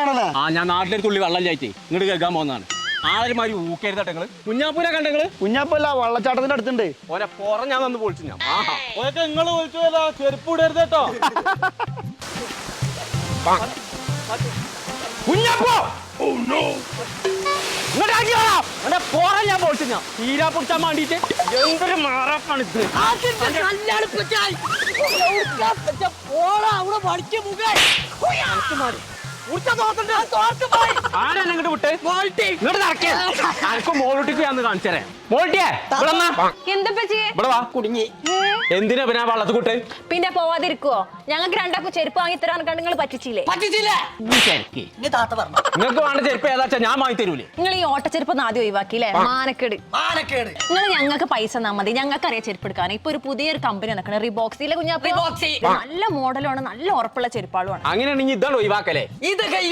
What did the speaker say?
കുടിക്കാണല്ലേ? ആ ഞാൻ നാട്ടിലൊരു തുള്ളി വെള്ളം ചായറ്റേ ഇങ്ങോട്ട് കേൾക്കാൻ പോകുന്നതാണ്. ആരുമാതിരി ഊക്കരുതട്ടെ നിങ്ങള്. കുഞ്ഞാപ്പൂനെ കണ്ടെങ്ങള്? കുഞ്ഞാപ്പല്ല, വെള്ളച്ചാട്ടത്തിന്റെ അടുത്തുണ്ട്. ഓനെ പുറം ഞാൻ വന്ന് പൊളിച്ചു. ഞാൻ ഓക്കെ നിങ്ങള് വിളിച്ചതല്ല, ചെരുപ്പ് ഇടരുത് കേട്ടോ. കുഞ്ഞാപ്പോ പുറം ഞാൻ പൊളിച്ചു. ഞാൻ തീരാ പൊടിച്ചാൻ വേണ്ടിട്ട് എന്തൊരു മാറാപ്പാണ് ഇത്. ആരാണ് വിട്ട് ഇങ്ങോട്ട് നടക്കേ? ആർക്കും മോളൂട്ടിക്ക് ഞാൻ കാണിച്ചേ. മോൾട്ടിയെ ഇവിടെ വാ. കുടുങ്ങി. എന്തിനാ പിന്നെ വള്ളത്ത് കൂട്ട്? പിന്നെ പോവാതിരിക്കുവോ? ഞങ്ങൾക്ക് രണ്ടാക്കും ചെരുപ്പ് വാങ്ങി തരാൻ നിങ്ങൾ പറ്റിച്ചില്ലേ? നിങ്ങൾക്ക് വേണ്ട ചെരുപ്പ് ഏതാച്ചാ ഞാൻ വാങ്ങി തരൂലേ? നിങ്ങൾ ഈ ഓട്ടച്ചെരുപ്പ് ആദ്യം ഒഴിവാക്കിയില്ലേ? മാനക്കേട്. നിങ്ങൾ ഞങ്ങൾക്ക് പൈസ തന്നാ മതി, ഞങ്ങൾക്ക് അറിയാം ചെരുപ്പ് എടുക്കാൻ. ഇപ്പൊ ഒരു പുതിയൊരു കമ്പനി നടക്കണ റിബോക്സിലെ കുഞ്ഞാപ്പ. നല്ല മോഡലാണ്, നല്ല ഉറപ്പുള്ള ചെരുപ്പാളുമാണ്. അങ്ങനെയാണെങ്കിൽ ഇതാണ് ഒഴിവാക്കലേ.